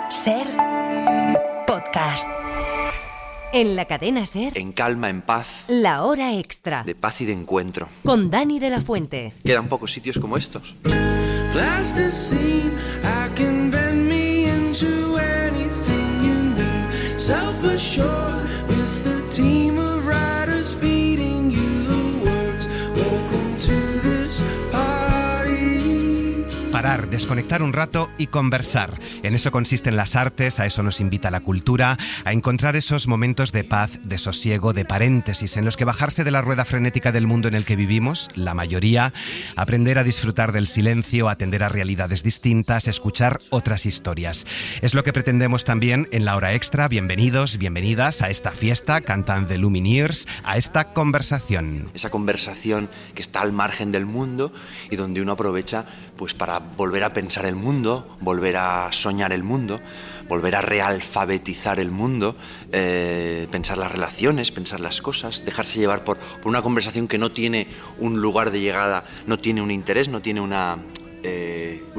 SER Podcast. En la cadena SER. En calma, en paz. La hora extra. De paz y de encuentro. Con Dani de la Fuente. Quedan pocos sitios como estos. Plasticine, I can bend me into anything you need. Self-assured with the team of writers feeding you the words. Welcome to this party. Parar, desconectar un rato y conversar. En eso consisten las artes, a eso nos invita la cultura, a encontrar esos momentos de paz, de sosiego, de paréntesis, en los que bajarse de la rueda frenética del mundo en el que vivimos, la mayoría, aprender a disfrutar del silencio, atender a realidades distintas, escuchar otras historias. Es lo que pretendemos también en la hora extra. Bienvenidos, bienvenidas a esta fiesta, cantan The Lumineers, a esta conversación. Esa conversación que está al margen del mundo y donde uno aprovecha pues para volver a pensar el mundo, volver a soñar el mundo, volver a realfabetizar el mundo, pensar las relaciones, pensar las cosas, dejarse llevar por una conversación que no tiene un lugar de llegada, no tiene un interés, no tiene un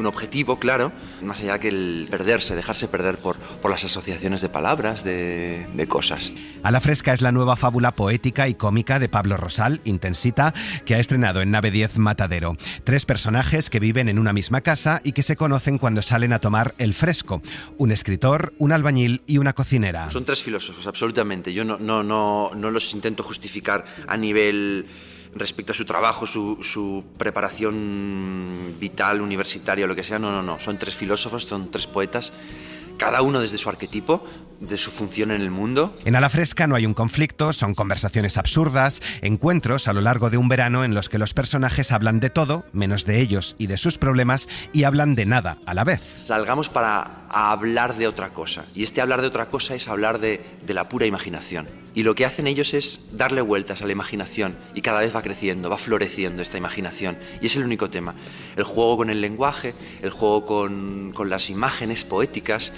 objetivo claro, más allá que el perderse, dejarse perder por las asociaciones de palabras, de cosas. A la fresca es la nueva fábula poética y cómica de Pablo Rosal, Intensita, que ha estrenado en Nave 10 Matadero. 3 personajes que viven en una misma casa y que se conocen cuando salen a tomar el fresco. Un escritor, un albañil y una cocinera. Son 3 filósofos, absolutamente. Yo no los intento justificar a nivel respecto a su trabajo, su preparación vital, universitaria, lo que sea. No. Son 3 filósofos, son 3 poetas, cada uno desde su arquetipo, de su función en el mundo. En A la Fresca no hay un conflicto, son conversaciones absurdas, encuentros a lo largo de un verano en los que los personajes hablan de todo, menos de ellos y de sus problemas, y hablan de nada a la vez. Salgamos para hablar de otra cosa, y este hablar de otra cosa es hablar de la pura imaginación. Y lo que hacen ellos es darle vueltas a la imaginación, y cada vez va creciendo, va floreciendo esta imaginación, y es el único tema. El juego con el lenguaje, el juego con las imágenes poéticas,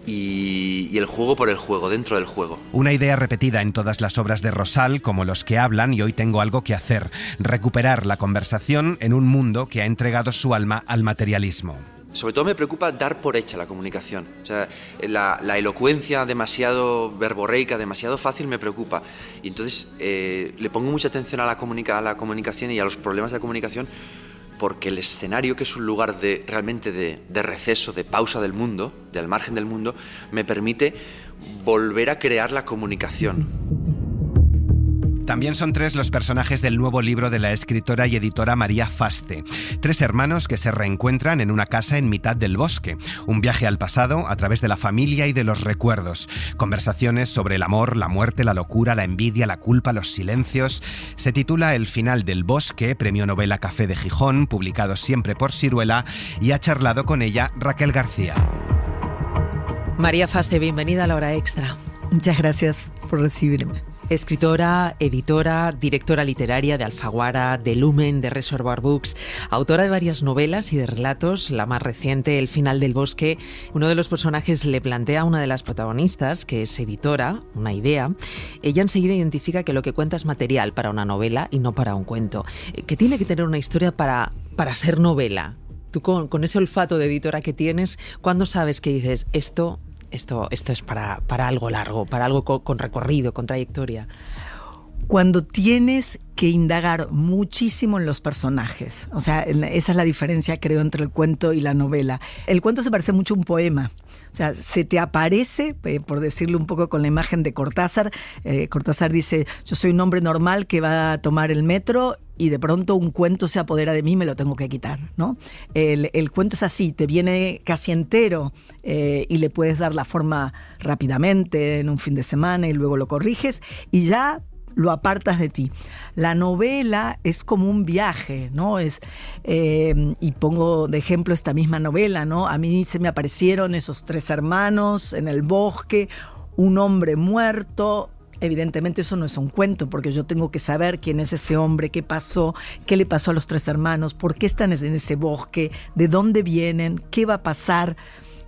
y el juego por el juego, dentro del juego. Una idea repetida en todas las obras de Rosal, como Los que hablan y Hoy tengo algo que hacer. Recuperar la conversación en un mundo que ha entregado su alma al materialismo. Sobre todo me preocupa dar por hecha la comunicación. O sea, la elocuencia demasiado verborreica, demasiado fácil me preocupa. Y entonces le pongo mucha atención a la comunicación y a los problemas de la comunicación, porque el escenario, que es un lugar realmente de receso, de pausa del mundo, del margen del mundo, me permite volver a crear la comunicación. También son 3 los personajes del nuevo libro de la escritora y editora María Faste. 3 hermanos que se reencuentran en una casa en mitad del bosque. Un viaje al pasado a través de la familia y de los recuerdos. Conversaciones sobre el amor, la muerte, la locura, la envidia, la culpa, los silencios. Se titula El final del bosque, premio novela Café de Gijón, publicado siempre por Siruela, y ha charlado con ella Raquel García. María Faste, bienvenida a la hora extra. Muchas gracias por recibirme. Escritora, editora, directora literaria de Alfaguara, de Lumen, de Reservoir Books, autora de varias novelas y de relatos, la más reciente, El final del bosque. Uno de los personajes le plantea a una de las protagonistas, que es editora, una idea. Ella enseguida identifica que lo que cuenta es material para una novela y no para un cuento, que tiene que tener una historia para ser novela. Tú con ese olfato de editora que tienes, ¿cuándo sabes que dices esto es para algo largo, para algo con recorrido, con trayectoria? Cuando tienes que indagar muchísimo en los personajes. O sea, esa es la diferencia, creo, entre el cuento y la novela. El cuento se parece mucho a un poema. O sea, se te aparece, por decirlo un poco con la imagen de Cortázar. Cortázar dice, yo soy un hombre normal que va a tomar el metro y de pronto un cuento se apodera de mí y me lo tengo que quitar, ¿no? El cuento es así, te viene casi entero y le puedes dar la forma rápidamente en un fin de semana y luego lo corriges y ya lo apartas de ti. La novela es como un viaje, ¿no? Y pongo de ejemplo esta misma novela, ¿no? A mí se me aparecieron esos 3 hermanos en el bosque, un hombre muerto. Evidentemente eso no es un cuento, porque yo tengo que saber quién es ese hombre, qué pasó, qué le pasó a los 3 hermanos, por qué están en ese bosque, de dónde vienen, qué va a pasar.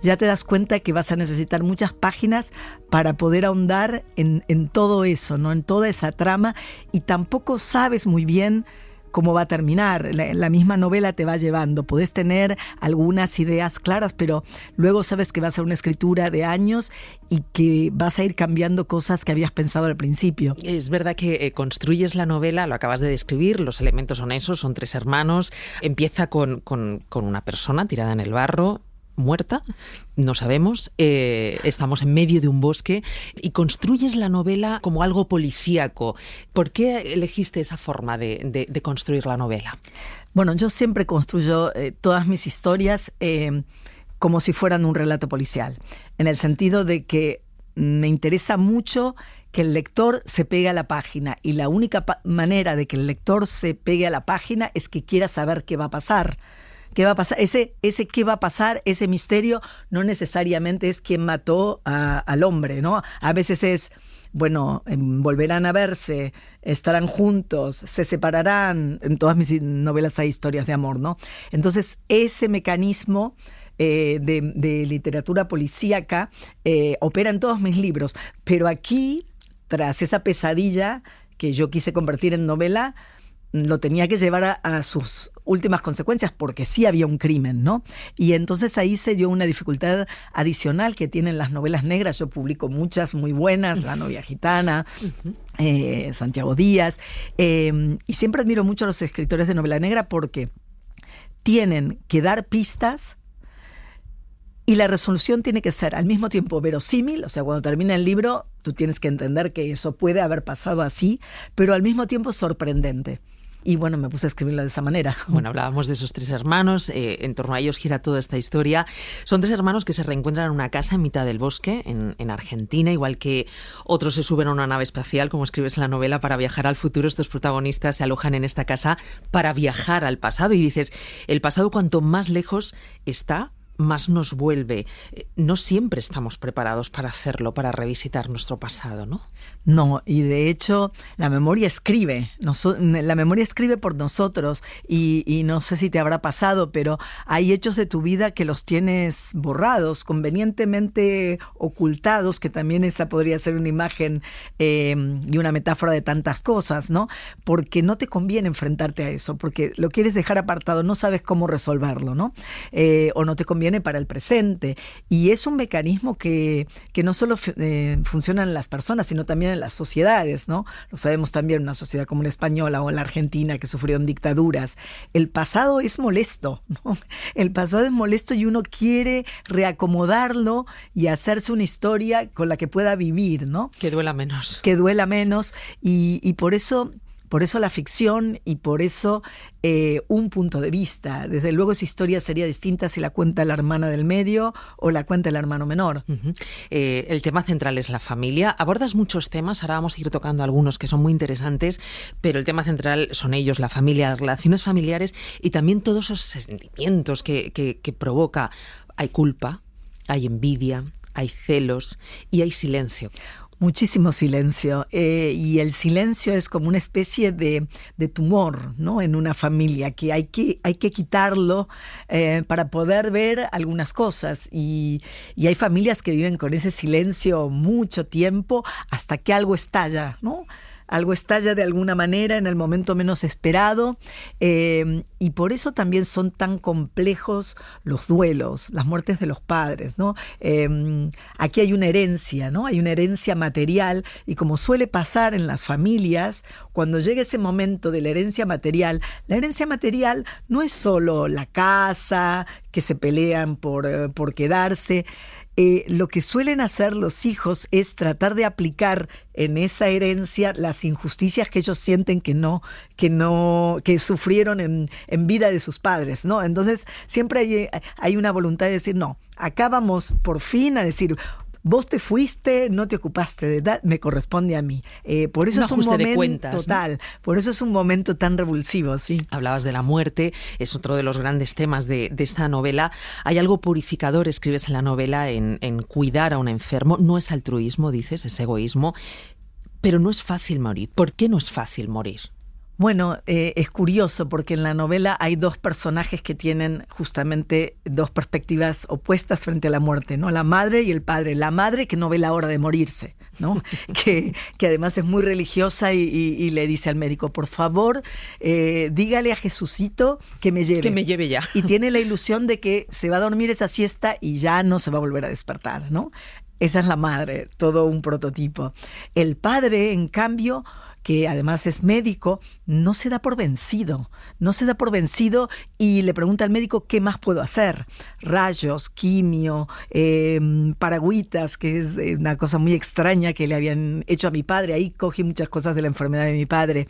Ya te das cuenta que vas a necesitar muchas páginas para poder ahondar en todo eso, ¿no? En toda esa trama, y tampoco sabes muy bien cómo va a terminar. La misma novela te va llevando. Podés tener algunas ideas claras, pero luego sabes que va a ser una escritura de años y que vas a ir cambiando cosas que habías pensado al principio. Es verdad que construyes la novela, lo acabas de describir, los elementos son esos, son 3 hermanos, empieza con una persona tirada en el barro, muerta, no sabemos, estamos en medio de un bosque y construyes la novela como algo policíaco. ¿Por qué elegiste esa forma de construir la novela? Bueno, yo siempre construyo todas mis historias como si fueran un relato policial, en el sentido de que me interesa mucho que el lector se pegue a la página, y la única manera de que el lector se pegue a la página es que quiera saber qué va a pasar. ¿Qué va a pasar? Ese qué va a pasar, ese misterio, no necesariamente es quién mató al hombre, ¿no? A veces es, bueno, volverán a verse, estarán juntos, se separarán. En todas mis novelas hay historias de amor, ¿no? Entonces, ese mecanismo de literatura policíaca opera en todos mis libros. Pero aquí, tras esa pesadilla que yo quise convertir en novela, lo tenía que llevar a sus últimas consecuencias, porque sí había un crimen, ¿no? Y entonces ahí se dio una dificultad adicional que tienen las novelas negras. Yo publico muchas muy buenas, La novia gitana, Santiago Díaz, y siempre admiro mucho a los escritores de novela negra porque tienen que dar pistas y la resolución tiene que ser al mismo tiempo verosímil. O sea, cuando termina el libro tú tienes que entender que eso puede haber pasado así, pero al mismo tiempo sorprendente. Y bueno, me puse a escribirlo de esa manera. Bueno, hablábamos de esos 3 hermanos, en torno a ellos gira toda esta historia. Son 3 hermanos que se reencuentran en una casa en mitad del bosque, en Argentina, igual que otros se suben a una nave espacial, como escribes en la novela, para viajar al futuro. Estos protagonistas se alojan en esta casa para viajar al pasado. Y dices, el pasado cuanto más lejos está, más nos vuelve. No siempre estamos preparados para hacerlo, para revisitar nuestro pasado, ¿no? No, y de hecho la memoria escribe, la memoria escribe por nosotros, y no sé si te habrá pasado, pero hay hechos de tu vida que los tienes borrados, convenientemente ocultados, que también esa podría ser una imagen y una metáfora de tantas cosas, ¿no? Porque no te conviene enfrentarte a eso, porque lo quieres dejar apartado, no sabes cómo resolverlo, ¿no? O no te conviene para el presente, y es un mecanismo que no solo funciona en las personas, sino también en las sociedades, ¿no? Lo sabemos también en una sociedad como la española o en la Argentina, que sufrieron dictaduras. El pasado es molesto, ¿no? El pasado es molesto y uno quiere reacomodarlo y hacerse una historia con la que pueda vivir, ¿no? Que duela menos. Que duela menos, y por eso la ficción, y por eso un punto de vista. Desde luego esa historia sería distinta si la cuenta la hermana del medio o la cuenta el hermano menor. El tema central es la familia. Abordas muchos temas, ahora vamos a ir tocando algunos que son muy interesantes, pero el tema central son ellos, la familia, las relaciones familiares y también todos esos sentimientos que provoca. Hay culpa, hay envidia, hay celos y hay silencio. Muchísimo silencio, y el silencio es como una especie de tumor, ¿no? En una familia que hay que quitarlo para poder ver algunas cosas, y hay familias que viven con ese silencio mucho tiempo hasta que algo estalla, ¿no? Algo estalla de alguna manera en el momento menos esperado, y por eso también son tan complejos los duelos, las muertes de los padres, ¿no? Aquí hay una herencia, ¿no? Hay una herencia material, y como suele pasar en las familias, cuando llega ese momento de la herencia material no es solo la casa, que se pelean por quedarse. Lo que suelen hacer los hijos es tratar de aplicar en esa herencia las injusticias que ellos sienten que sufrieron en vida de sus padres, ¿no? Entonces siempre hay una voluntad de decir, no, acá vamos por fin a decir, vos te fuiste, no te ocupaste de edad, me corresponde a mí. Por eso es un momento de cuentas, total, ¿no? Por eso es un momento tan revulsivo, sí. Hablabas de la muerte, es otro de los grandes temas de esta novela. Hay algo purificador, escribes en la novela, en cuidar a un enfermo. No es altruismo, dices, es egoísmo, pero no es fácil morir. ¿Por qué no es fácil morir? Bueno, es curioso porque en la novela hay dos personajes que tienen justamente dos perspectivas opuestas frente a la muerte, ¿no? La madre y el padre. La madre que no ve la hora de morirse, ¿no? que además es muy religiosa y le dice al médico, por favor, dígale a Jesucito que me lleve. Que me lleve ya. Y tiene la ilusión de que se va a dormir esa siesta y ya no se va a volver a despertar, ¿no? Esa es la madre, todo un prototipo. El padre, en cambio, que además es médico, no se da por vencido y le pregunta al médico qué más puedo hacer. Rayos, quimio, paragüitas, que es una cosa muy extraña que le habían hecho a mi padre. Ahí cogí muchas cosas de la enfermedad de mi padre.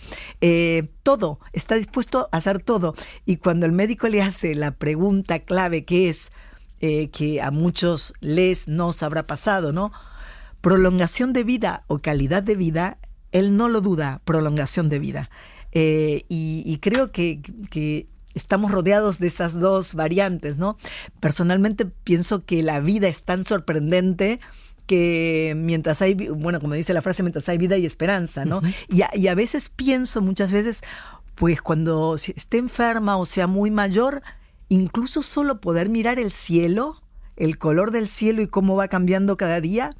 Todo, está dispuesto a hacer todo. Y cuando el médico le hace la pregunta clave que es, que a muchos nos habrá pasado, ¿no? Prolongación de vida o calidad de vida, él no lo duda, prolongación de vida. Y creo que estamos rodeados de esas dos variantes, ¿no? Personalmente pienso que la vida es tan sorprendente que mientras hay, bueno, como dice la frase, mientras hay vida hay esperanza, ¿no? Uh-huh. Y a veces pienso, muchas veces, pues cuando esté enferma o sea muy mayor, incluso solo poder mirar el cielo, el color del cielo y cómo va cambiando cada día,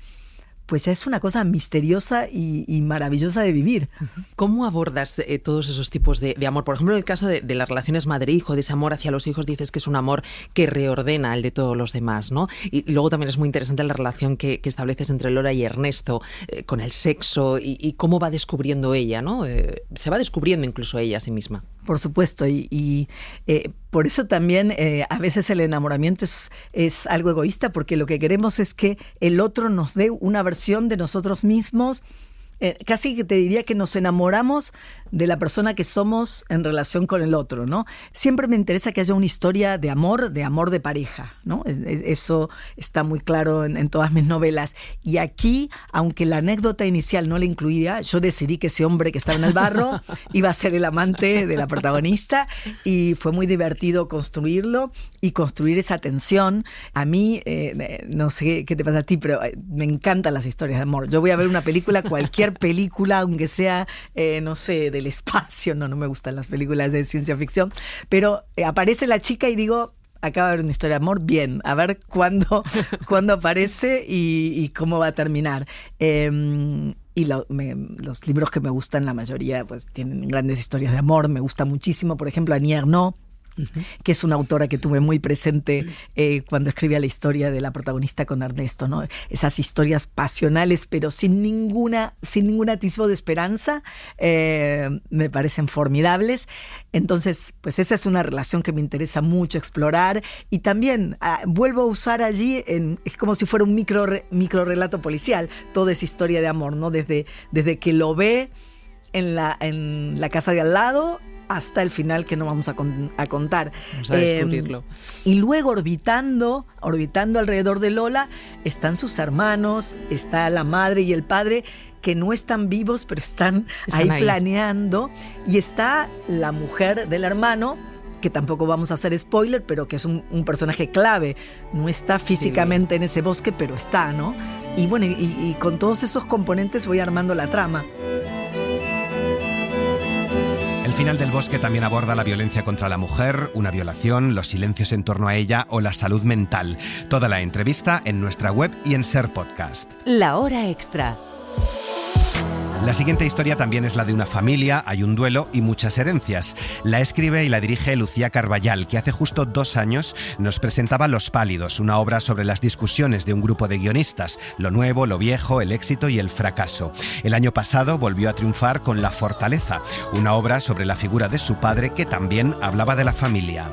pues es una cosa misteriosa y maravillosa de vivir. ¿Cómo abordas todos esos tipos de amor? Por ejemplo, en el caso de las relaciones madre-hijo, de ese amor hacia los hijos, dices que es un amor que reordena el de todos los demás, ¿no? Y luego también es muy interesante la relación que estableces entre Lola y Ernesto, con el sexo y cómo va descubriendo ella, ¿no? Se va descubriendo incluso ella a sí misma. Por supuesto, y por eso también a veces el enamoramiento es algo egoísta, porque lo que queremos es que el otro nos dé una versión de nosotros mismos. Casi que te diría que nos enamoramos de la persona que somos en relación con el otro, ¿no? Siempre me interesa que haya una historia de amor de pareja, ¿no? Eso está muy claro en todas mis novelas. Y aquí, aunque la anécdota inicial no la incluía, yo decidí que ese hombre que estaba en el barro iba a ser el amante de la protagonista, y fue muy divertido construirlo y construir esa tensión. A mí, no sé qué te pasa a ti, pero me encantan las historias de amor. Yo voy a ver una película, cualquier película, aunque sea, no sé, del espacio, no me gustan las películas de ciencia ficción, pero aparece la chica y digo, acaba de haber una historia de amor, bien, a ver cuándo aparece y cómo va a terminar. Y los libros que me gustan, la mayoría, pues tienen grandes historias de amor. Me gusta muchísimo, por ejemplo, Annie Ernaux, que es una autora que tuve muy presente cuando escribía la historia de la protagonista con Ernesto, ¿no? Esas historias pasionales, pero sin ningún atisbo de esperanza, me parecen formidables. Entonces, pues esa es una relación que me interesa mucho explorar, y también vuelvo a usar allí, es como si fuera un micro relato policial, toda esa historia de amor, ¿no? Desde que lo ve en la casa de al lado hasta el final, que no vamos a contar. Vamos a descubrirlo. Y luego orbitando alrededor de Lola están sus hermanos, está la madre y el padre, que no están vivos, pero están ahí planeando, y está la mujer del hermano, que tampoco vamos a hacer spoiler, pero que es un personaje clave. No está físicamente en ese bosque, pero está, ¿no? Y bueno, y con todos esos componentes voy armando la trama. El final del bosque también aborda la violencia contra la mujer, una violación, los silencios en torno a ella o la salud mental. Toda la entrevista en nuestra web y en Ser Podcast. La hora extra. La siguiente historia también es la de una familia, hay un duelo y muchas herencias. La escribe y la dirige Lucía Carballal, que hace justo 2 años nos presentaba Los Pálidos, una obra sobre las discusiones de un grupo de guionistas, lo nuevo, lo viejo, el éxito y el fracaso. El año pasado volvió a triunfar con La Fortaleza, una obra sobre la figura de su padre que también hablaba de la familia.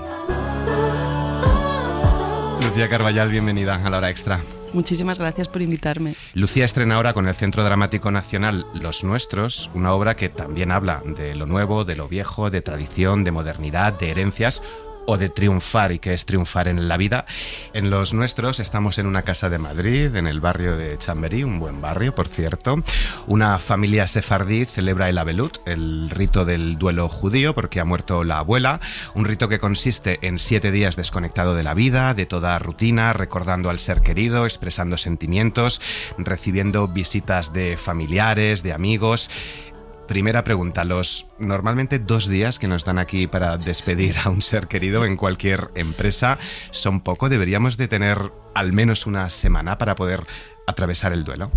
Lucía Carballal, bienvenida a La Hora Extra. Muchísimas gracias por invitarme. Lucía estrena ahora con el Centro Dramático Nacional Los Nuestros, una obra que también habla de lo nuevo, de lo viejo, de tradición, de modernidad, de herencias o de triunfar y qué es triunfar en la vida. En Los Nuestros estamos en una casa de Madrid, en el barrio de Chamberí, un buen barrio, por cierto. Una familia sefardí celebra el Abelut, el rito del duelo judío, porque ha muerto la abuela, un rito que consiste en 7 días desconectado de la vida, de toda rutina, recordando al ser querido, expresando sentimientos, recibiendo visitas de familiares, de amigos. Primera pregunta, los normalmente 2 días que nos dan aquí para despedir a un ser querido en cualquier empresa, ¿son poco? ¿Deberíamos de tener al menos una semana para poder atravesar el duelo?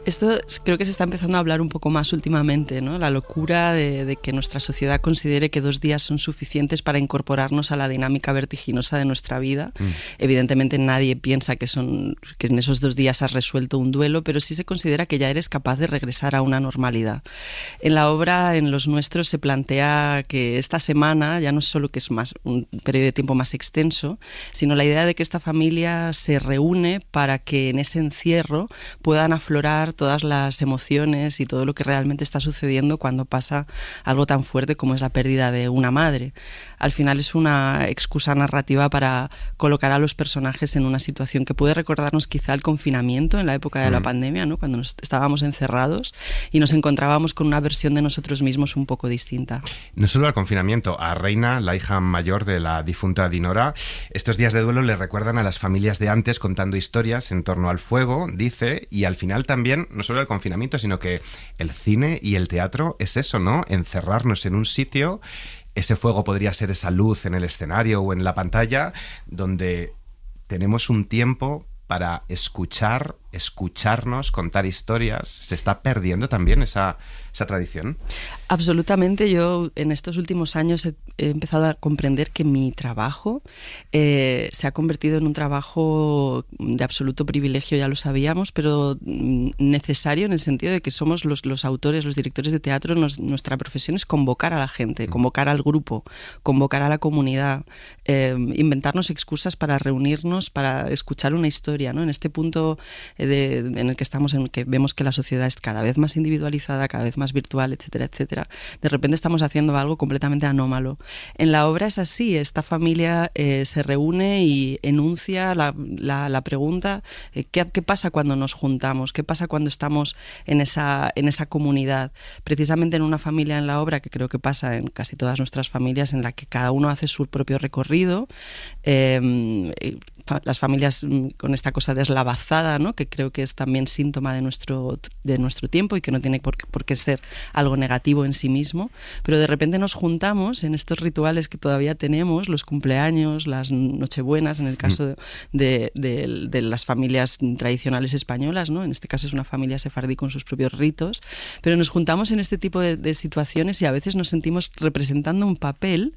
Esto creo que se está empezando a hablar un poco más últimamente, ¿no? La locura de que nuestra sociedad considere que 2 días son suficientes para incorporarnos a la dinámica vertiginosa de nuestra vida. Evidentemente nadie piensa que en esos 2 días has resuelto un duelo, pero sí se considera que ya eres capaz de regresar a una normalidad. En la obra, en Los Nuestros, se plantea que esta semana ya no es solo que es más un periodo de tiempo más extenso, sino la idea de que esta familia se reúne para que en ese encierro puedan aflorar todas las emociones y todo lo que realmente está sucediendo cuando pasa algo tan fuerte como es la pérdida de una madre. Al final es una excusa narrativa para colocar a los personajes en una situación que puede recordarnos quizá el confinamiento en la época de la pandemia, ¿no? Cuando estábamos encerrados y nos encontrábamos con una versión de nosotros mismos un poco distinta. No solo al confinamiento, a Reina, la hija mayor de la difunta Dinora, estos días de duelo le recuerdan a las familias de antes contando historias en torno al fuego, dice, y al final también, no solo el confinamiento, sino que el cine y el teatro es eso, ¿no? Encerrarnos en un sitio. Ese fuego podría ser esa luz en el escenario o en la pantalla, donde tenemos un tiempo para escucharnos, contar historias. ¿Se está perdiendo también esa tradición? Absolutamente. Yo en estos últimos años he empezado a comprender que mi trabajo se ha convertido en un trabajo de absoluto privilegio, ya lo sabíamos, pero necesario en el sentido de que somos los autores, los directores de teatro, nuestra profesión es convocar a la gente, convocar al grupo, convocar a la comunidad, inventarnos excusas para reunirnos, para escuchar una historia, ¿no? En este punto en el que estamos, en el que vemos que la sociedad es cada vez más individualizada, cada vez más virtual, etcétera, etcétera, de repente estamos haciendo algo completamente anómalo. En la obra es así, esta familia se reúne y enuncia la pregunta, ¿qué pasa cuando nos juntamos? ¿Qué pasa cuando estamos en esa comunidad? Precisamente en una familia en la obra, que creo que pasa en casi todas nuestras familias, en la que cada uno hace su propio recorrido, las familias con esta cosa deslavazada, ¿no? Que creo que es también síntoma de nuestro tiempo y que no tiene por qué ser algo negativo en sí mismo, pero de repente nos juntamos en estos rituales que todavía tenemos, los cumpleaños, las nochebuenas, en el caso de las familias tradicionales españolas, ¿no? En este caso es una familia sefardí con sus propios ritos, pero nos juntamos en este tipo de situaciones y a veces nos sentimos representando un papel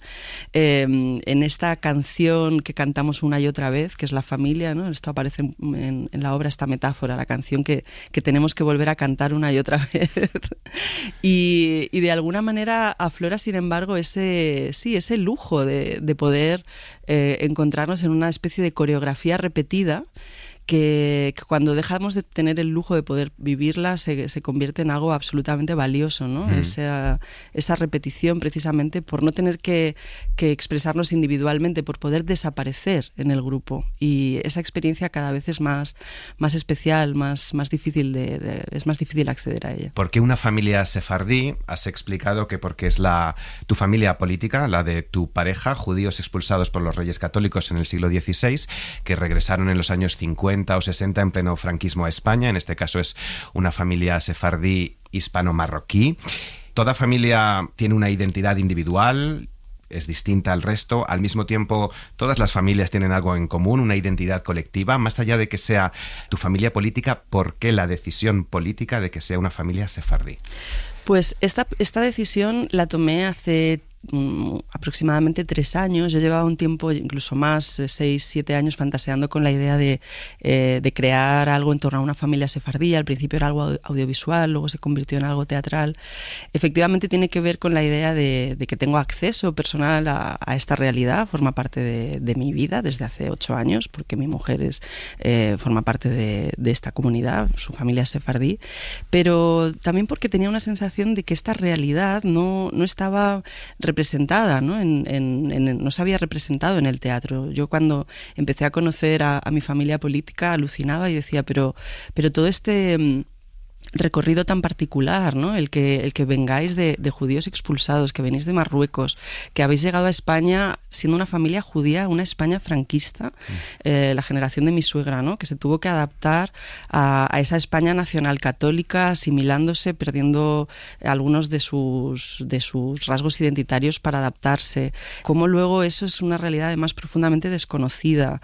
en esta canción que cantamos una y otra vez, que es la familia, ¿no? Esto aparece en la obra, esta metáfora, la canción que tenemos que volver a cantar una y otra vez. y de alguna manera aflora, sin embargo, ese lujo de poder encontrarnos en una especie de coreografía repetida que cuando dejamos de tener el lujo de poder vivirla se convierte en algo absolutamente valioso, ¿no? Esa repetición, precisamente por no tener que expresarnos individualmente, por poder desaparecer en el grupo, y esa experiencia cada vez es más especial, más difícil es más difícil acceder a ella. ¿Por qué una familia sefardí? Has explicado que porque es tu familia política, la de tu pareja, judíos expulsados por los reyes católicos en el siglo XVI, que regresaron en los años 50 o 60 en pleno franquismo a España. En este caso es una familia sefardí hispano-marroquí. Toda familia tiene una identidad individual, es distinta al resto. Al mismo tiempo, todas las familias tienen algo en común, una identidad colectiva. Más allá de que sea tu familia política, ¿por qué la decisión política de que sea una familia sefardí? Pues esta decisión la tomé hace aproximadamente 3 años. Yo llevaba un tiempo, incluso más, 6, 7 años, fantaseando con la idea de crear algo en torno a una familia sefardí. Al principio era algo audiovisual, luego se convirtió en algo teatral. Efectivamente tiene que ver con la idea de que tengo acceso personal a esta realidad, forma parte de mi vida desde hace 8 años, porque mi mujer forma parte de esta comunidad, su familia es sefardí, pero también porque tenía una sensación de que esta realidad no estaba representada, ¿no? No se había representado en el teatro. Yo cuando empecé a conocer a mi familia política alucinaba y decía, pero todo este recorrido tan particular, ¿no? El que vengáis de judíos expulsados, que venís de Marruecos, que habéis llegado a España siendo una familia judía, una España franquista, la generación de mi suegra, ¿no? Que se tuvo que adaptar a esa España nacional católica, asimilándose, perdiendo algunos de sus rasgos identitarios para adaptarse. Cómo luego eso es una realidad además profundamente desconocida.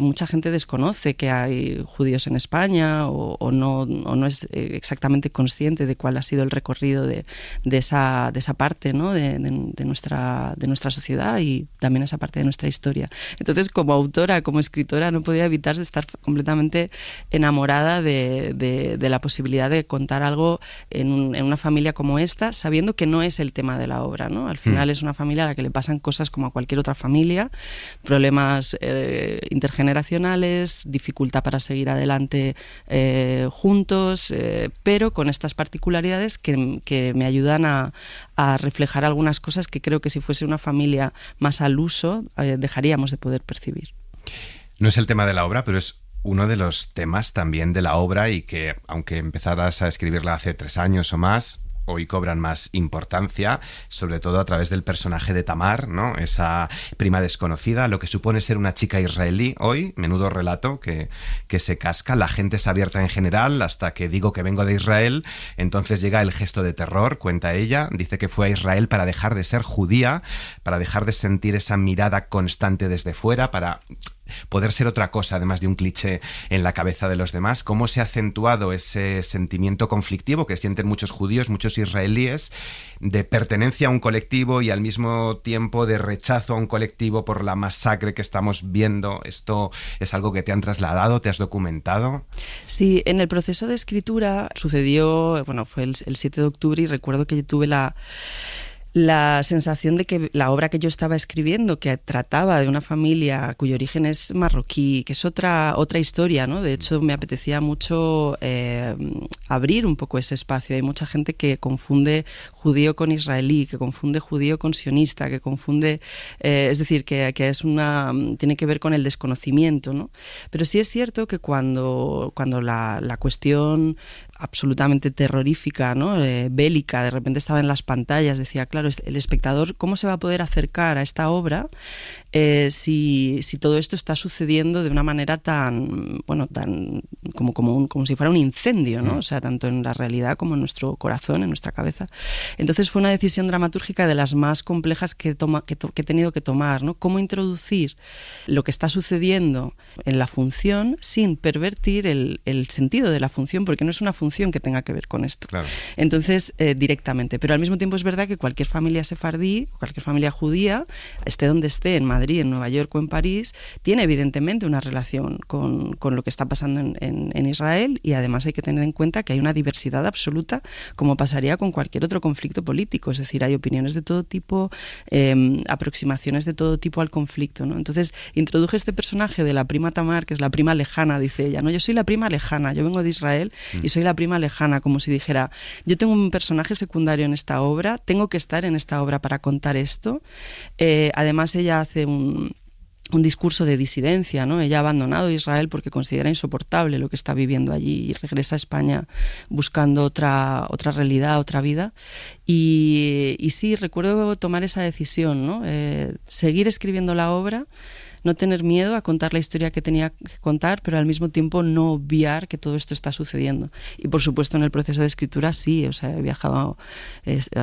Mucha gente desconoce que hay judíos en España o no es exactamente consciente de cuál ha sido el recorrido de esa parte, ¿no? de nuestra sociedad y también esa parte de nuestra historia. Entonces, como autora, como escritora, no podía evitar de estar completamente enamorada de la posibilidad de contar algo en una familia como esta, sabiendo que no es el tema de la obra, ¿no? Al final es una familia a la que le pasan cosas como a cualquier otra familia, problemas intergeneracionales, dificultad para seguir adelante juntos, pero con estas particularidades que me ayudan a reflejar algunas cosas que creo que si fuese una familia más al uso, dejaríamos de poder percibir. No es el tema de la obra, pero es uno de los temas también de la obra y que, aunque empezaras a escribirla hace 3 años o más, hoy cobran más importancia, sobre todo a través del personaje de Tamar, ¿no? Esa prima desconocida, lo que supone ser una chica israelí hoy, menudo relato que se casca. La gente es abierta en general hasta que digo que vengo de Israel, entonces llega el gesto de terror, cuenta ella, dice que fue a Israel para dejar de ser judía, para dejar de sentir esa mirada constante desde fuera, para poder ser otra cosa, además de un cliché en la cabeza de los demás. ¿Cómo se ha acentuado ese sentimiento conflictivo que sienten muchos judíos, muchos israelíes, de pertenencia a un colectivo y al mismo tiempo de rechazo a un colectivo por la masacre que estamos viendo? ¿Esto es algo que te han trasladado, te has documentado? Sí, en el proceso de escritura sucedió, fue el 7 de octubre y recuerdo que yo tuve la sensación de que la obra que yo estaba escribiendo, que trataba de una familia cuyo origen es marroquí, que es otra historia, ¿no? De hecho, me apetecía mucho abrir un poco ese espacio. Hay mucha gente que confunde judío con israelí, que confunde judío con sionista, que confunde... es decir, que tiene que ver con el desconocimiento, ¿no? Pero sí es cierto que cuando la cuestión absolutamente terrorífica, ¿no? Bélica, de repente estaba en las pantallas, decía, claro, el espectador, ¿cómo se va a poder acercar a esta obra si todo esto está sucediendo de una manera tan como si fuera un incendio, ¿no? O sea, tanto en la realidad como en nuestro corazón, en nuestra cabeza. Entonces fue una decisión dramatúrgica de las más complejas que he tenido que tomar, ¿no? Cómo introducir lo que está sucediendo en la función sin pervertir el sentido de la función, porque no es una función que tenga que ver con esto. Claro. Entonces, directamente. Pero al mismo tiempo es verdad que cualquier familia sefardí, cualquier familia judía, esté donde esté, en Madrid, en Nueva York o en París, tiene evidentemente una relación con lo que está pasando en Israel, y además hay que tener en cuenta que hay una diversidad absoluta, como pasaría con cualquier otro conflicto político. Es decir, hay opiniones de todo tipo, aproximaciones de todo tipo al conflicto, ¿no? Entonces, introduje este personaje de la prima Tamar, que es la prima lejana, dice ella, ¿no? Yo soy la prima lejana, yo vengo de Israel y soy la prima lejana, como si dijera, yo tengo un personaje secundario en esta obra, tengo que estar en esta obra para contar esto. Además, ella hace un discurso de disidencia, ¿no? Ella ha abandonado Israel porque considera insoportable lo que está viviendo allí y regresa a España buscando otra realidad, otra vida. Y sí, recuerdo tomar esa decisión, ¿no? Seguir escribiendo la obra, no tener miedo a contar la historia que tenía que contar, pero al mismo tiempo no obviar que todo esto está sucediendo. Y por supuesto en el proceso de escritura sí, o sea, he viajado,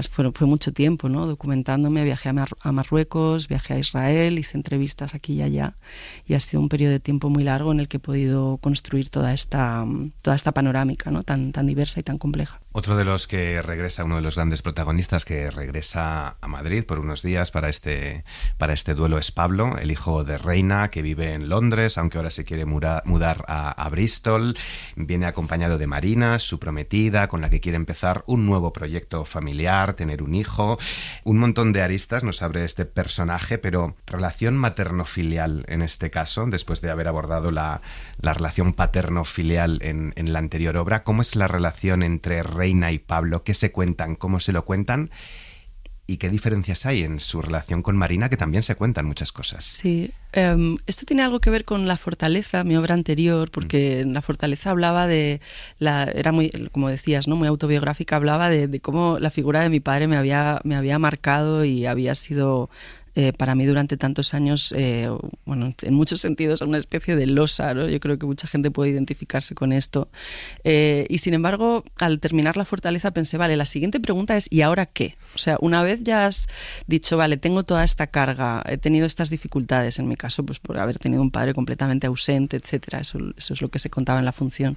fue mucho tiempo, ¿no? Documentándome, viajé a Marruecos, viajé a Israel, hice entrevistas aquí y allá, y ha sido un periodo de tiempo muy largo en el que he podido construir toda esta panorámica, ¿no? tan diversa y tan compleja. Otro de los que regresa, uno de los grandes protagonistas que regresa a Madrid por unos días para este duelo es Pablo, el hijo de Reina, que vive en Londres, aunque ahora se quiere mudar a Bristol. Viene acompañado de Marina, su prometida, con la que quiere empezar un nuevo proyecto familiar, tener un hijo. Un montón de aristas nos abre este personaje, pero relación materno-filial en este caso, después de haber abordado la relación paterno-filial en la anterior obra. ¿Cómo es la relación entre Reina y Pablo? ¿Qué se cuentan? ¿Cómo se lo cuentan? ¿Y qué diferencias hay en su relación con Marina, que también se cuentan muchas cosas? Sí, esto tiene algo que ver con La Fortaleza, mi obra anterior, porque en La Fortaleza hablaba era muy, como decías, ¿no?, muy autobiográfica, hablaba de cómo la figura de mi padre me había marcado y había sido... para mí durante tantos años, bueno, en muchos sentidos una especie de losa, ¿no? Yo creo que mucha gente puede identificarse con esto. Y sin embargo, al terminar La Fortaleza pensé, vale, la siguiente pregunta es ¿y ahora qué? O sea, una vez ya has dicho, vale, tengo toda esta carga, he tenido estas dificultades, en mi caso, pues por haber tenido un padre completamente ausente, etcétera, eso es lo que se contaba en la función.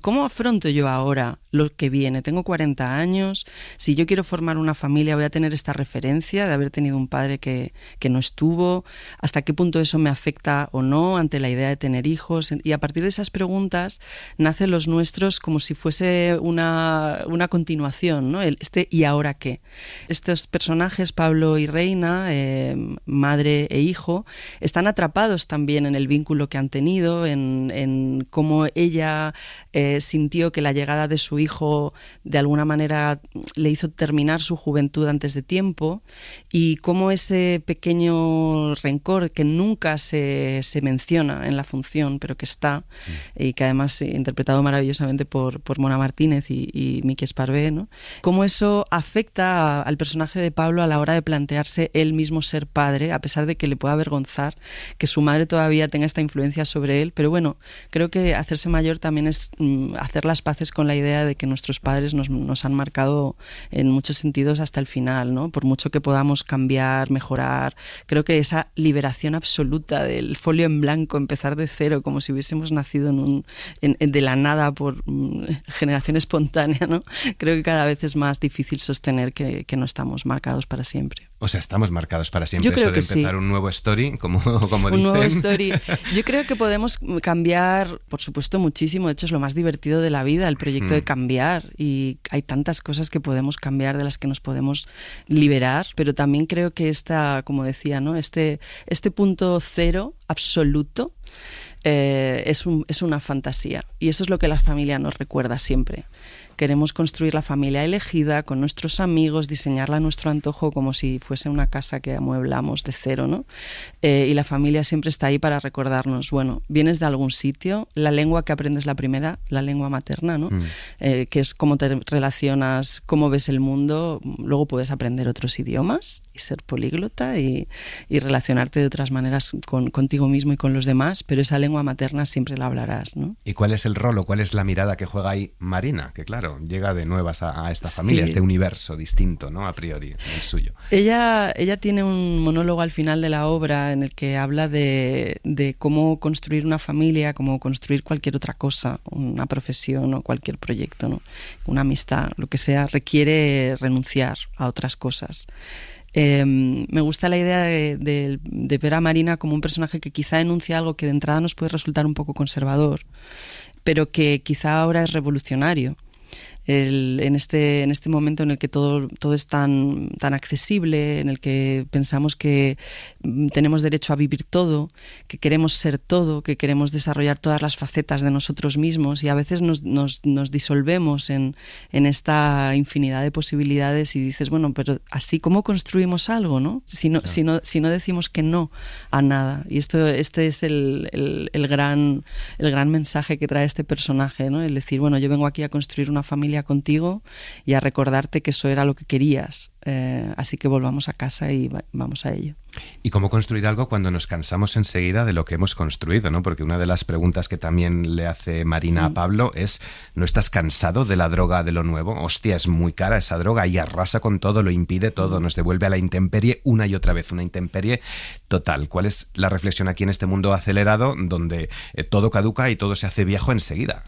¿Cómo afronto yo ahora lo que viene? Tengo 40 años, si yo quiero formar una familia voy a tener esta referencia de haber tenido un padre que no estuvo, hasta qué punto eso me afecta o no ante la idea de tener hijos, y a partir de esas preguntas nacen los nuestros como si fuese una continuación, ¿no? ¿y ahora qué? Estos personajes, Pablo y Reina, madre e hijo, están atrapados también en el vínculo que han tenido, en cómo ella sintió que la llegada de su hijo de alguna manera le hizo terminar su juventud antes de tiempo, y cómo ese pequeño rencor que nunca se menciona en la función, pero que está, y que además interpretado maravillosamente por Mona Martínez y Miki Esparvé, ¿no? Cómo eso afecta al personaje de Pablo a la hora de plantearse él mismo ser padre, a pesar de que le pueda avergonzar que su madre todavía tenga esta influencia sobre él. Pero bueno, creo que hacerse mayor también es hacer las paces con la idea de que nuestros padres nos han marcado en muchos sentidos hasta el final, ¿no? Por mucho que podamos cambiar, mejorar, creo que esa liberación absoluta del folio en blanco, empezar de cero, como si hubiésemos nacido de la nada por generación espontánea, ¿no? Creo que cada vez es más difícil sostener que no estamos marcados para siempre. O sea, estamos marcados para siempre. Yo creo eso de empezar un nuevo story, como dicen. Un nuevo story. Yo creo que podemos cambiar, por supuesto, muchísimo. De hecho, es lo más divertido de la vida, el proyecto de cambiar. Y hay tantas cosas que podemos cambiar, de las que nos podemos liberar. Pero también creo que como decía, ¿no?, este punto cero absoluto es una fantasía. Y eso es lo que la familia nos recuerda siempre. Queremos construir la familia elegida con nuestros amigos, diseñarla a nuestro antojo como si fuese una casa que amueblamos de cero, ¿no? Y la familia siempre está ahí para recordarnos, bueno, vienes de algún sitio, la lengua que aprendes la primera, la lengua materna, ¿no? Que es cómo te relacionas, cómo ves el mundo. Luego puedes aprender otros idiomas y ser políglota y relacionarte de otras maneras contigo mismo y con los demás, pero esa lengua materna siempre la hablarás, ¿no? ¿Y cuál es el rol o cuál es la mirada que juega ahí Marina? Que claro, llega de nuevas a esta familia, a este universo distinto, ¿no?, a priori, el suyo. Ella tiene un monólogo al final de la obra en el que habla de cómo construir una familia, cómo construir cualquier otra cosa, una profesión o cualquier proyecto, ¿no? Una amistad, lo que sea, requiere renunciar a otras cosas. Me gusta la idea de ver a Marina como un personaje que quizá enuncia algo que de entrada nos puede resultar un poco conservador, pero que quizá ahora es revolucionario. En este momento en el que todo es tan accesible, en el que pensamos que tenemos derecho a vivir todo, que queremos ser todo, que queremos desarrollar todas las facetas de nosotros mismos, y a veces nos disolvemos en esta infinidad de posibilidades y dices, bueno, pero así ¿cómo construimos algo, no? Si no decimos que no a nada. Y este es el gran mensaje que trae este personaje, ¿no? El decir, bueno, yo vengo aquí a construir una familia contigo y a recordarte que eso era lo que querías, así que volvamos a casa y vamos a ello. ¿Y cómo construir algo cuando nos cansamos enseguida de lo que hemos construido, ¿no? Porque una de las preguntas que también le hace Marina a Pablo es, ¿no estás cansado de la droga de lo nuevo? Hostia, es muy cara esa droga y arrasa con todo, lo impide todo, nos devuelve a la intemperie una y otra vez, una intemperie total. ¿Cuál es la reflexión aquí en este mundo acelerado donde todo caduca y todo se hace viejo enseguida?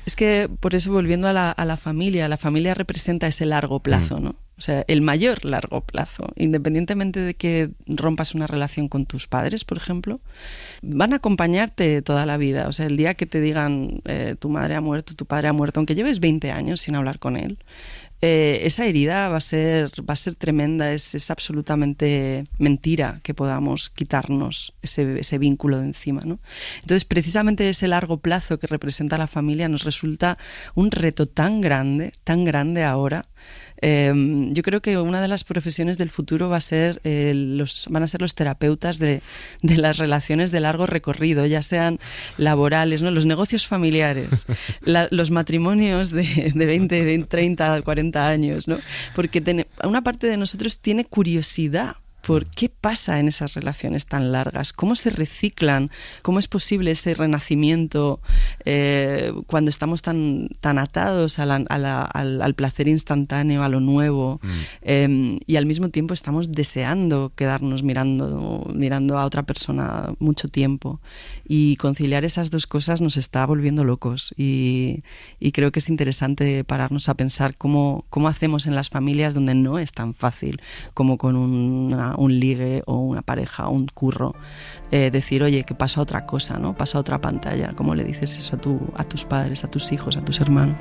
Es que por eso, volviendo a la familia representa ese largo plazo, ¿no? O sea, el mayor largo plazo, independientemente de que rompas una relación con tus padres, por ejemplo, van a acompañarte toda la vida. O sea, el día que te digan tu madre ha muerto, tu padre ha muerto, aunque lleves 20 años sin hablar con él, esa herida va a ser tremenda. Es absolutamente mentira que podamos quitarnos ese vínculo de encima, ¿no? Entonces, precisamente ese largo plazo que representa la familia nos resulta un reto tan grande ahora, Yo creo que una de las profesiones del futuro van a ser los terapeutas de las relaciones de largo recorrido, ya sean laborales, ¿no? Los negocios familiares, los matrimonios de 20, 30, 40 años, ¿no? Porque una parte de nosotros tiene curiosidad por qué pasa en esas relaciones tan largas, cómo se reciclan, cómo es posible ese renacimiento cuando estamos tan atados al placer instantáneo, a lo nuevo, y al mismo tiempo estamos deseando quedarnos mirando a otra persona mucho tiempo, y conciliar esas dos cosas nos está volviendo locos, y creo que es interesante pararnos a pensar cómo hacemos en las familias donde no es tan fácil como con un ligue o una pareja o un curro, decir, oye, que pasa otra cosa, ¿no? Pasa otra pantalla. ¿Cómo le dices eso a tus padres, a tus hijos, a tus hermanos?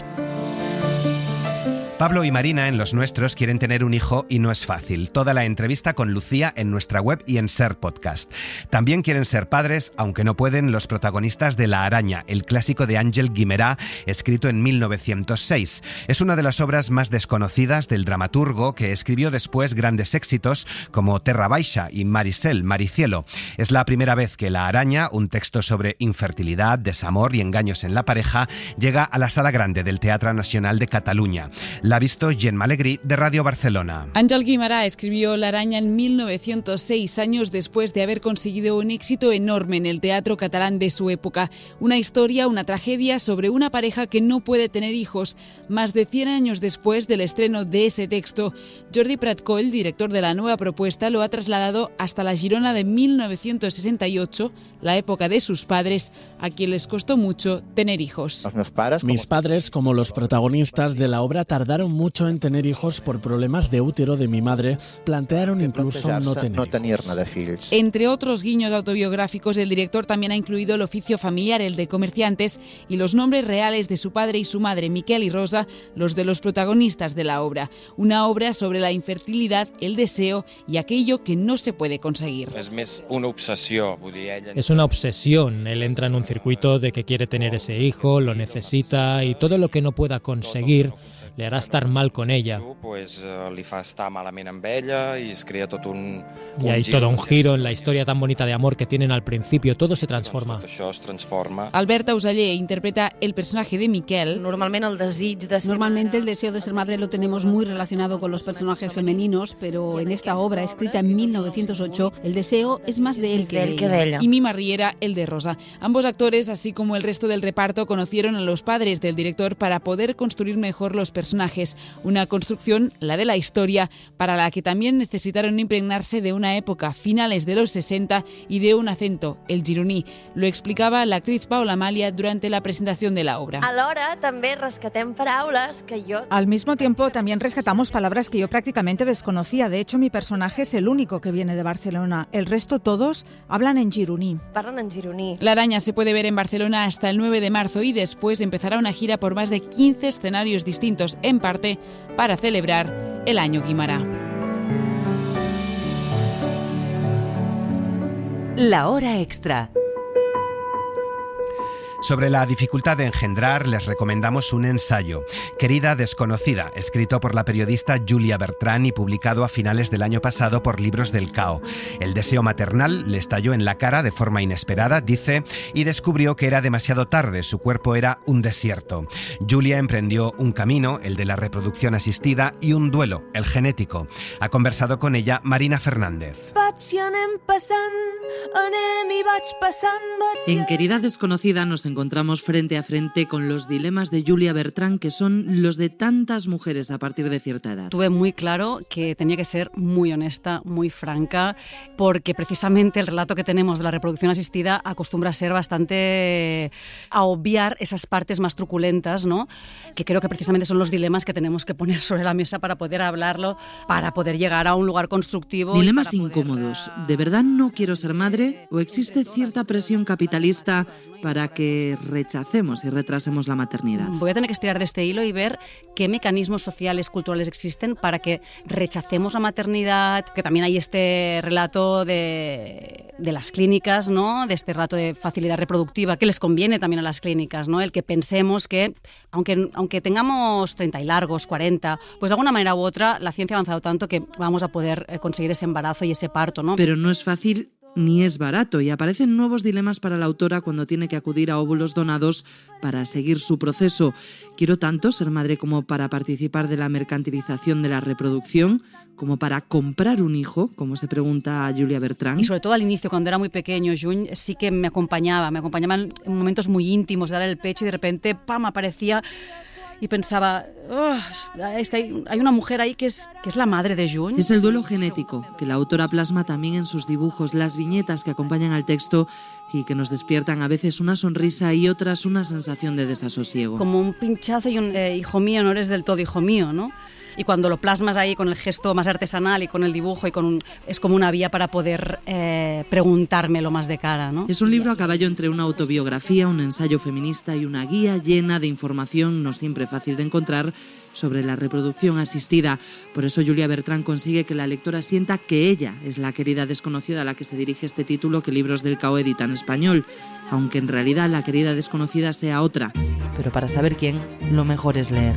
Pablo y Marina en Los Nuestros quieren tener un hijo y no es fácil. Toda la entrevista con Lucía en nuestra web y en Ser Podcast. También quieren ser padres, aunque no pueden, los protagonistas de La Araña, el clásico de Àngel Guimerà, escrito en 1906. Es una de las obras más desconocidas del dramaturgo, que escribió después grandes éxitos como Terra Baixa y Maricielo. Es la primera vez que La Araña, un texto sobre infertilidad, desamor y engaños en la pareja, llega a la Sala Grande del Teatre Nacional de Cataluña. La ha visto Gemma Alegrí, de Radio Barcelona. Àngel Guimerà escribió La Araña en 1906, años después de haber conseguido un éxito enorme en el teatro catalán de su época. Una historia, una tragedia sobre una pareja que no puede tener hijos. Más de 100 años después del estreno de ese texto, Jordi Pratcoll, director de la nueva propuesta, lo ha trasladado hasta la Girona de 1968, la época de sus padres, a quien les costó mucho tener hijos. Mis padres, como los protagonistas de la obra, tardaron mucho en tener hijos por problemas de útero de mi madre. Plantearon incluso no tener hijos. Entre otros guiños autobiográficos, el director también ha incluido el oficio familiar, el de comerciantes, y los nombres reales de su padre y su madre, Miquel y Rosa, los de los protagonistas de la obra. Una obra sobre la infertilidad, el deseo y aquello que no se puede conseguir. Es una obsesión. Él entra en un circuito de que quiere tener ese hijo, lo necesita, y todo lo que no pueda conseguir le hará estar mal con ella. Y hay todo un giro en la historia tan bonita de amor que tienen al principio. Todo se transforma. Albert Ausaller interpreta el personaje de Miquel. Normalmente el deseo de ser madre lo tenemos muy relacionado con los personajes femeninos, pero en esta obra, escrita en 1908, el deseo es más de él que de ella. Y Mima Riera, el de Rosa. Ambos actores, así como el resto del reparto, conocieron a los padres del director para poder construir mejor los personajes. Una construcción, la de la historia, para la que también necesitaron impregnarse de una época, finales de los 60, y de un acento, el gironí. Lo explicaba la actriz Paula Amalia durante la presentación de la obra. Al mismo tiempo, también rescatamos palabras que yo prácticamente desconocía. De hecho, mi personaje es el único que viene de Barcelona. El resto, todos, hablan en gironí. La Araña se puede ver en Barcelona hasta el 9 de marzo y después empezará una gira por más de 15 escenarios distintos, en parte para celebrar el año Guimerà. La hora extra. Sobre la dificultad de engendrar, les recomendamos un ensayo, Querida desconocida, escrito por la periodista Julia Bertrán y publicado a finales del año pasado por Libros del Cao. El deseo maternal le estalló en la cara de forma inesperada, dice, y descubrió que era demasiado tarde, su cuerpo era un desierto. Julia emprendió un camino, el de la reproducción asistida, y un duelo, el genético. Ha conversado con ella Marina Fernández. En Querida desconocida nos encontramos frente a frente con los dilemas de Julia Bertrán, que son los de tantas mujeres a partir de cierta edad. Tuve muy claro que tenía que ser muy honesta, muy franca, porque precisamente el relato que tenemos de la reproducción asistida acostumbra a ser bastante a obviar esas partes más truculentas, ¿no? Que creo que precisamente son los dilemas que tenemos que poner sobre la mesa para poder hablarlo, para poder llegar a un lugar constructivo. Dilemas incómodos. ¿De verdad no quiero ser madre? ¿O existe cierta presión capitalista para que que rechacemos y retrasemos la maternidad. Voy a tener que estirar de este hilo y ver qué mecanismos sociales, culturales existen para que rechacemos la maternidad, que también hay este relato de las clínicas, ¿no? De este rato de facilidad reproductiva que les conviene también a las clínicas, ¿no? El que pensemos que, aunque tengamos 30 y largos, 40, pues de alguna manera u otra la ciencia ha avanzado tanto que vamos a poder conseguir ese embarazo y ese parto, ¿no? Pero no es fácil ni es barato, y aparecen nuevos dilemas para la autora cuando tiene que acudir a óvulos donados para seguir su proceso. Quiero tanto ser madre como para participar de la mercantilización de la reproducción, como para comprar un hijo, como se pregunta a Julia Bertrand. Y sobre todo al inicio, cuando era muy pequeño, June sí que me acompañaba en momentos muy íntimos, de dar el pecho, y de repente, ¡pam!, aparecía y pensaba, es que hay una mujer ahí que es la madre de June. Es el duelo genético, que la autora plasma también en sus dibujos, las viñetas que acompañan al texto y que nos despiertan a veces una sonrisa y otras una sensación de desasosiego. Como un pinchazo y un hijo mío, no eres del todo hijo mío, ¿no? Y cuando lo plasmas ahí con el gesto más artesanal y con el dibujo es como una vía para poder preguntármelo más de cara, ¿no? Es un libro a caballo entre una autobiografía, un ensayo feminista y una guía llena de información no siempre fácil de encontrar sobre la reproducción asistida. Por eso Julia Bertrand consigue que la lectora sienta que ella es la querida desconocida a la que se dirige este título que Libros del Cao edita en español, aunque en realidad la querida desconocida sea otra. Pero para saber quién, lo mejor es leer.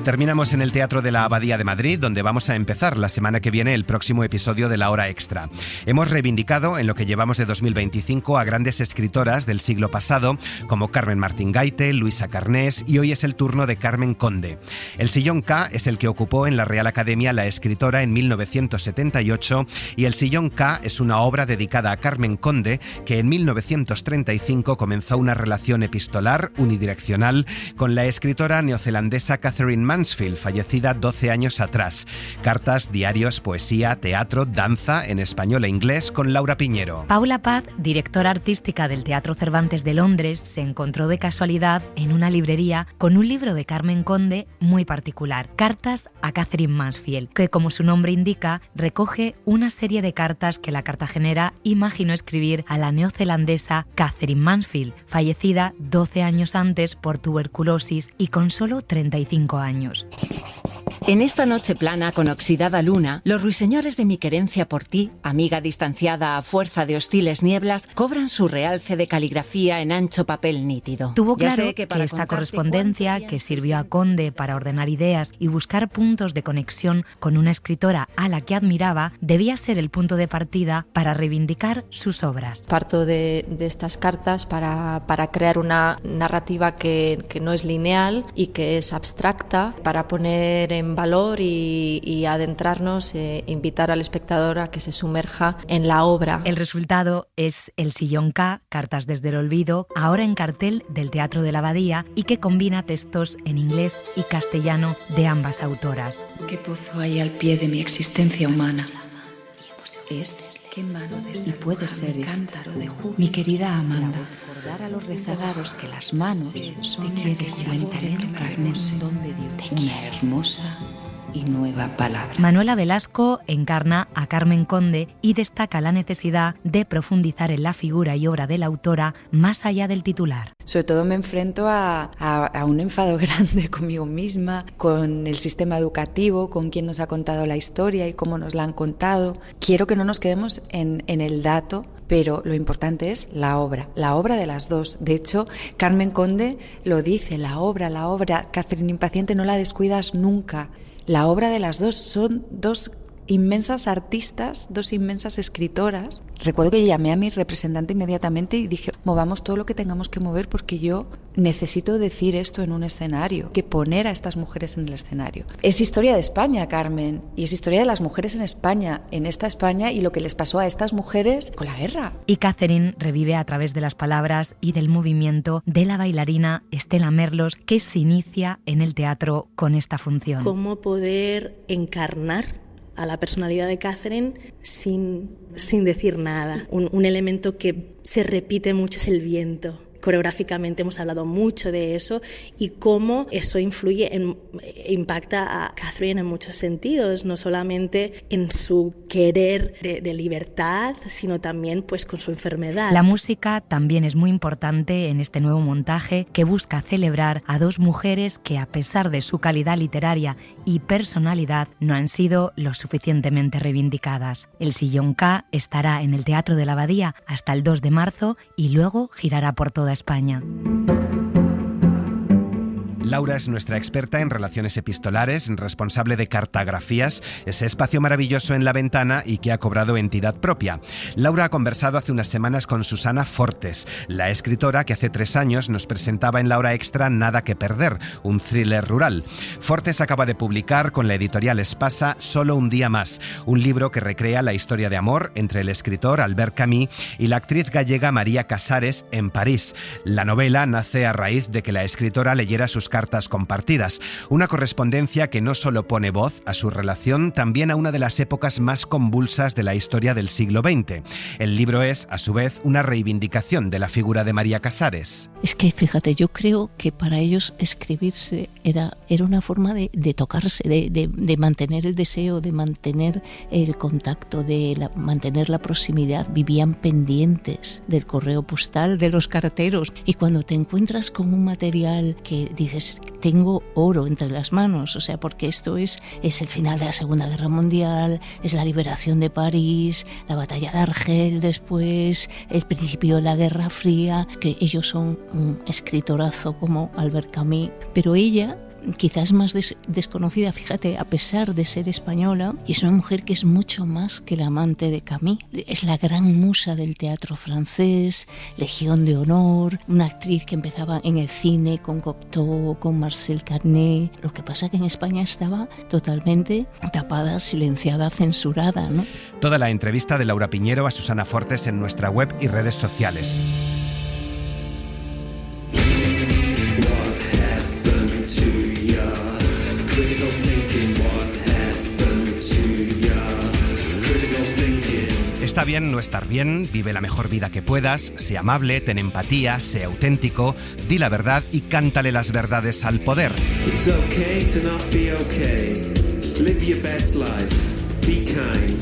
Terminamos en el Teatro de la Abadía de Madrid, donde vamos a empezar la semana que viene el próximo episodio de La Hora Extra. Hemos reivindicado en lo que llevamos de 2025 a grandes escritoras del siglo pasado, como Carmen Martín Gaite, Luisa Carnés, y hoy es el turno de Carmen Conde. El sillón K es el que ocupó en la Real Academia la escritora en 1978, y el sillón K es una obra dedicada a Carmen Conde, que en 1935 comenzó una relación epistolar unidireccional con la escritora neozelandesa Katherine Mansfield, fallecida 12 años atrás. Cartas, diarios, poesía, teatro, danza en español e inglés con Laura Piñero. Paula Paz, directora artística del Teatro Cervantes de Londres, se encontró de casualidad en una librería con un libro de Carmen Conde muy particular, Cartas a Katherine Mansfield, que, como su nombre indica, recoge una serie de cartas que la cartagenera imaginó escribir a la neozelandesa Katherine Mansfield, fallecida 12 años antes por tuberculosis y con solo 35 años. En esta noche plana con oxidada luna, los ruiseñores de mi querencia por ti, amiga distanciada a fuerza de hostiles nieblas, cobran su realce de caligrafía en ancho papel nítido. Tuvo claro que esta correspondencia, que sirvió a Conde para ordenar ideas y buscar puntos de conexión con una escritora a la que admiraba, debía ser el punto de partida para reivindicar sus obras. Parto de estas cartas para crear una narrativa que no es lineal y que es abstracta, para poner en valor y adentrarnos, invitar al espectador a que se sumerja en la obra. El resultado es El sillón K, Cartas desde el olvido, ahora en cartel del Teatro de la Abadía y que combina textos en inglés y castellano de ambas autoras. ¿Qué pozo hay al pie de mi existencia humana? Es y puede ser esta, mi querida Amanda. Recordar a los rezagados que las manos son te quieren siempre tocarnos Una hermosa y nueva palabra. Manuela Velasco encarna a Carmen Conde y destaca la necesidad de profundizar en la figura y obra de la autora más allá del titular. Sobre todo me enfrento a un enfado grande conmigo misma, con el sistema educativo, con quien nos ha contado la historia y cómo nos la han contado. Quiero que no nos quedemos en el dato, pero lo importante es la obra de las dos. De hecho, Carmen Conde lo dice, la obra, Katherine Impaciente no la descuidas nunca. La obra de las dos, son dos inmensas artistas, dos inmensas escritoras. Recuerdo que llamé a mi representante inmediatamente y dije, movamos todo lo que tengamos que mover porque yo necesito decir esto en un escenario, que poner a estas mujeres en el escenario. Es historia de España, Carmen, y es historia de las mujeres en España, en esta España, y lo que les pasó a estas mujeres con la guerra. Y Katherine revive a través de las palabras y del movimiento de la bailarina Estela Merlos, que se inicia en el teatro con esta función. ¿Cómo poder encarnar a la personalidad de Katherine sin decir nada? Un elemento que se repite mucho es el viento. Coreográficamente hemos hablado mucho de eso y cómo eso impacta a Catherine en muchos sentidos, no solamente en su querer de libertad, sino también pues con su enfermedad. La música también es muy importante en este nuevo montaje que busca celebrar a dos mujeres que, a pesar de su calidad literaria y personalidad, no han sido lo suficientemente reivindicadas. El Sillón K estará en el Teatro de la Abadía hasta el 2 de marzo y luego girará por toda España. Laura es nuestra experta en relaciones epistolares, responsable de Cartagrafías, ese espacio maravilloso en La Ventana y que ha cobrado entidad propia. Laura ha conversado hace unas semanas con Susana Fortes, la escritora que hace 3 años nos presentaba en La Hora Extra Nada que perder, un thriller rural. Fortes acaba de publicar con la editorial Espasa Solo un día más, un libro que recrea la historia de amor entre el escritor Albert Camus y la actriz gallega María Casares en París. La novela nace a raíz de que la escritora leyera sus cartas compartidas, una correspondencia que no solo pone voz a su relación, también a una de las épocas más convulsas de la historia del siglo XX. El libro es, a su vez, una reivindicación de la figura de María Casares. Es que, fíjate, yo creo que para ellos escribirse era una forma de tocarse, de mantener el deseo, de mantener el contacto, mantener la proximidad. Vivían pendientes del correo postal, de los carteros. Y cuando te encuentras con un material que dices, tengo oro entre las manos, o sea, porque esto es el final de la Segunda Guerra Mundial, es la liberación de París, la batalla de Argel después, el principio de la Guerra Fría, que ellos son un escritorazo como Albert Camus, pero ella quizás más desconocida, fíjate, a pesar de ser española, y es una mujer que es mucho más que la amante de Camus. Es la gran musa del teatro francés, Legión de Honor, una actriz que empezaba en el cine con Cocteau, con Marcel Carné. Lo que pasa que en España estaba totalmente tapada, silenciada, censurada, ¿no? Toda la entrevista de Laura Piñero a Susana Fortes en nuestra web y redes sociales. Está bien no estar bien, vive la mejor vida que puedas, sé amable, ten empatía, sé auténtico, di la verdad y cántale las verdades al poder. It's okay to not be okay. Live your best life. Be kind.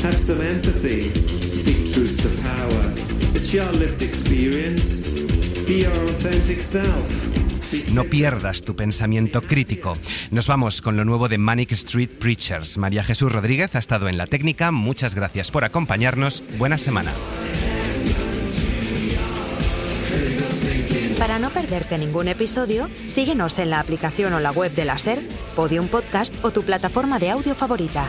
Have some empathy. Speak truth to power. It's your lived experience. Be your authentic self. No pierdas tu pensamiento crítico. Nos vamos con lo nuevo de Manic Street Preachers. María Jesús Rodríguez ha estado en la técnica. Muchas gracias por acompañarnos. Buena semana. Para no perderte ningún episodio, síguenos en la aplicación o la web de la SER, Podium Podcast o tu plataforma de audio favorita.